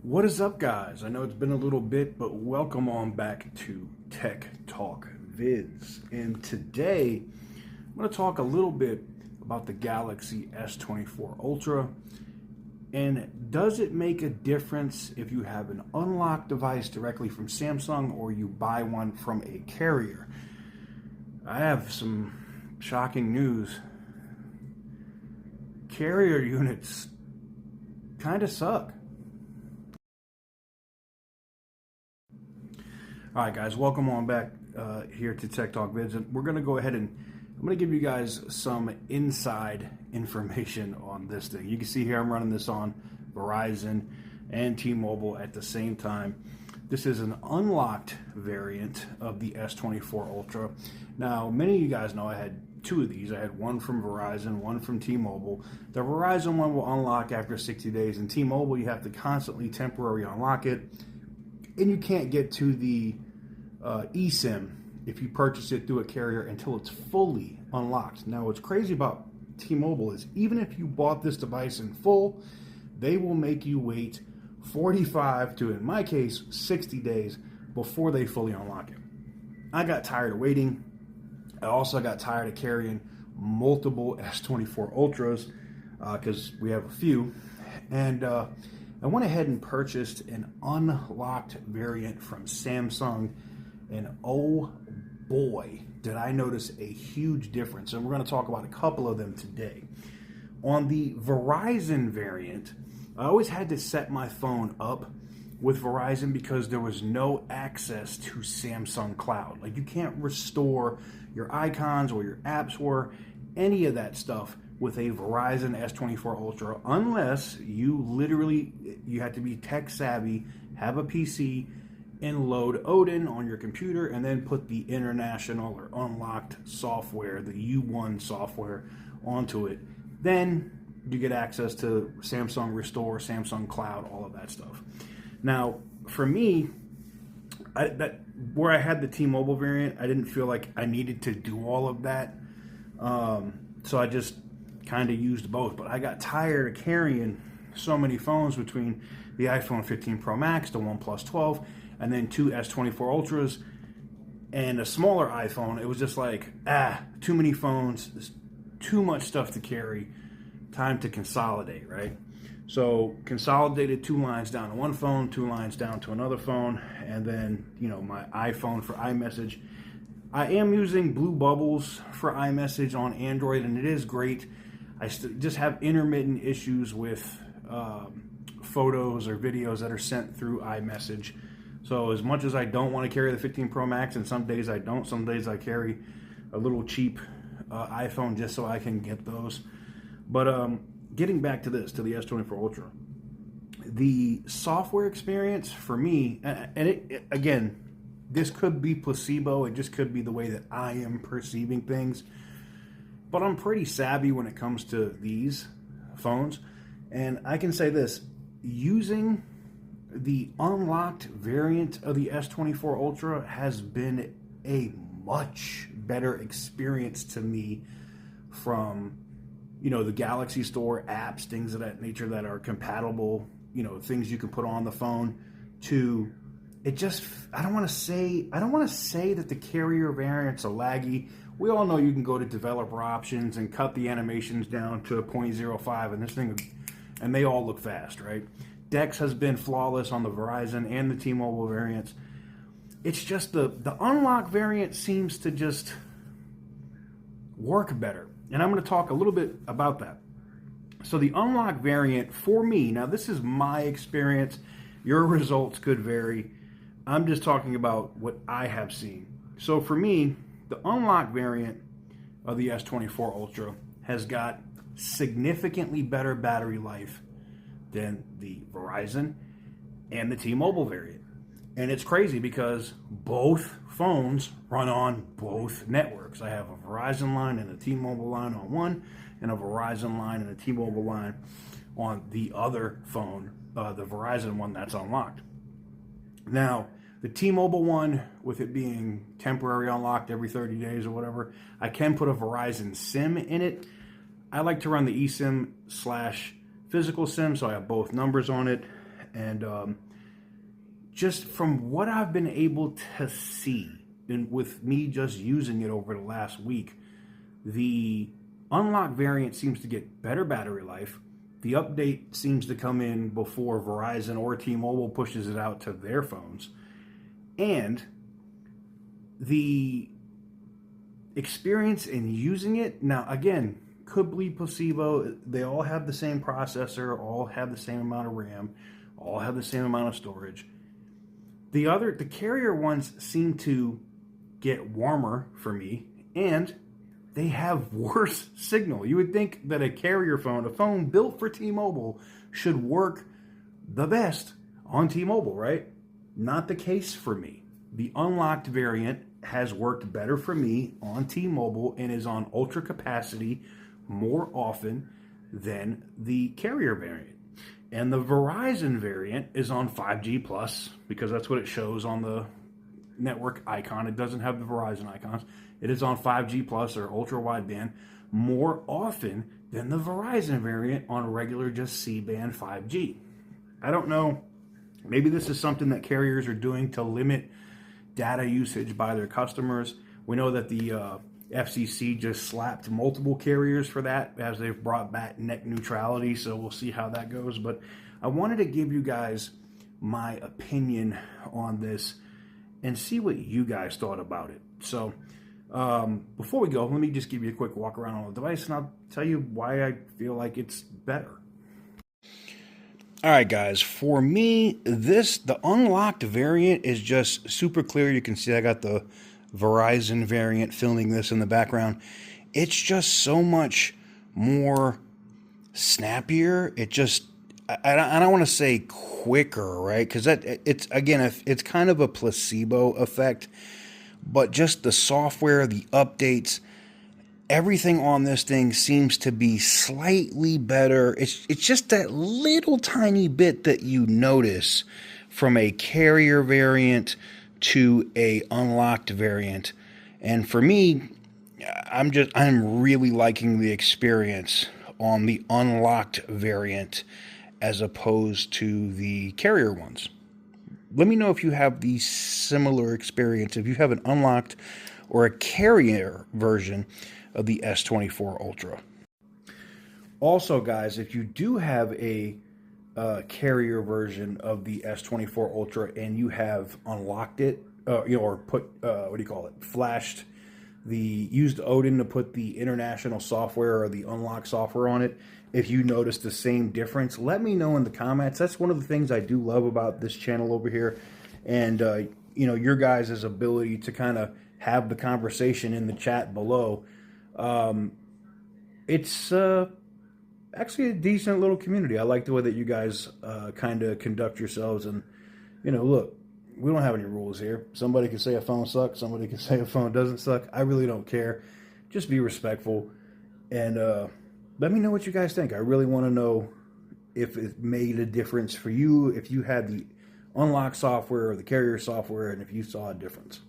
What is up, guys? I know it's been a little bit, but welcome on back to Tech Talk Vids. And today, I'm going to talk a little bit about the Galaxy S24 Ultra. And does it make a difference if you have an unlocked device directly from Samsung or you buy one from a carrier? I have some shocking news. Carrier units kind of suck. All right, guys, welcome on back here to Tech Talk Vids, and we're going to go ahead and I'm going to give you guys some inside information on this thing. You can see here I'm running this on Verizon and T-Mobile at the same time. This is an unlocked variant of the S24 Ultra. Now, many of you guys know I had two of these. I had one from Verizon, one from T-Mobile. The Verizon one will unlock after 60 days, and T-Mobile you have to constantly temporarily unlock it, and you can't get to the eSIM if you purchase it through a carrier until it's fully unlocked. Now, what's crazy about T-Mobile is even if you bought this device in full, they will make you wait 45 to, in my case, 60 days before they fully unlock it. I got tired of waiting. I also got tired of carrying multiple S24 Ultras because we have a few. And I went ahead and purchased an unlocked variant from Samsung. And oh boy, did I notice a huge difference. And we're going to talk about a couple of them today. On the Verizon variant, I always had to set my phone up with Verizon because there was no access to Samsung Cloud. Like, you can't restore your icons or your apps or any of that stuff with a Verizon S24 Ultra unless you have to be tech savvy, have a PC, and load Odin on your computer and then put the international or unlocked software, the U1 software, onto it. Then you get access to Samsung Restore, Samsung Cloud, all of that stuff. Now, for me, where I had the T-Mobile variant, I didn't feel like I needed to do all of that. So I just kind of used both. But I got tired of carrying so many phones between the iPhone 15 Pro Max, the OnePlus 12, and then two S24 Ultras and a smaller iPhone. It was just like, too many phones, there's too much stuff to carry, time to consolidate, right? So consolidated 2 lines down to one phone, 2 lines down to another phone, and then, my iPhone for iMessage. I am using Blue Bubbles for iMessage on Android, and it is great. I just have intermittent issues with photos or videos that are sent through iMessage. So as much as I don't want to carry the 15 Pro Max, and some days I don't, some days I carry a little cheap iPhone just so I can get those. But getting back to this, to the S24 Ultra, the software experience for me, and again, this could be placebo, it just could be the way that I am perceiving things, but I'm pretty savvy when it comes to these phones, and I can say this, using the unlocked variant of the S24 Ultra has been a much better experience to me from, the Galaxy Store apps, things of that nature that are compatible, things you can put on the phone, to it just, I don't want to say that the carrier variants are laggy. We all know you can go to developer options and cut the animations down to a 0.05 and this thing, and they all look fast, right? Dex has been flawless on the Verizon and the T-Mobile variants. It's just the unlock variant seems to just work better. And I'm going to talk a little bit about that. So the unlock variant for me, now this is my experience. Your results could vary. I'm just talking about what I have seen. So for me, the unlock variant of the S24 Ultra has got significantly better battery life than the Verizon and the T-Mobile variant. And it's crazy because both phones run on both networks. I have a Verizon line and a T-Mobile line on one, and a Verizon line and a T-Mobile line on the other phone, the Verizon one that's unlocked. Now, the T-Mobile one, with it being temporary unlocked every 30 days or whatever, I can put a Verizon SIM in it. I like to run the eSIM / physical SIM, so I have both numbers on it. And just from what I've been able to see, and with me just using it over the last week, the unlocked variant seems to get better battery life. The update seems to come in before Verizon or T-Mobile pushes it out to their phones. And the experience in using it, now again, could be placebo. They all have the same processor, all have the same amount of RAM, all have the same amount of storage. The carrier ones seem to get warmer for me, and they have worse signal. You would think that a carrier phone, a phone built for T-Mobile, should work the best on T-Mobile, right? Not the case for me. The unlocked variant has worked better for me on T-Mobile and is on ultra capacity more often than the carrier variant. And the Verizon variant is on 5G plus, because that's what it shows on the network icon. It doesn't have the Verizon icons. It is on 5G plus or ultra wideband more often than the Verizon variant on regular just C-band 5G. I don't know. Maybe this is something that carriers are doing to limit data usage by their customers. We know that the FCC just slapped multiple carriers for that as they've brought back net neutrality, so we'll see how that goes. But I wanted to give you guys my opinion on this and see what you guys thought about it. So before we go, let me just give you a quick walk around on the device, and I'll tell you why I feel like it's better. All right, guys, for me, the unlocked variant is just super clear. You can see I got the Verizon variant filming this in the background. It's just so much more snappier. It just, I don't want to say quicker, right? Because it's kind of a placebo effect, but just the software, the updates, everything on this thing seems to be slightly better. It's just that little tiny bit that you notice from a carrier variant to a unlocked variant. And for me, I'm really liking the experience on the unlocked variant as opposed to the carrier ones. Let me know if you have the similar experience, if you have an unlocked or a carrier version of the S24 Ultra. Also, guys, if you do have a carrier version of the S24 Ultra and you have unlocked it, or put, flashed used Odin to put the international software or the unlock software on it, if you notice the same difference, let me know in the comments. That's one of the things I do love about this channel over here. And, your guys' ability to kind of have the conversation in the chat below. It's actually a decent little community. I like the way that you guys kind of conduct yourselves. And, look, we don't have any rules here. Somebody can say a phone sucks. Somebody can say a phone doesn't suck. I really don't care. Just be respectful. And let me know what you guys think. I really want to know if it made a difference for you, if you had the unlock software or the carrier software, and if you saw a difference.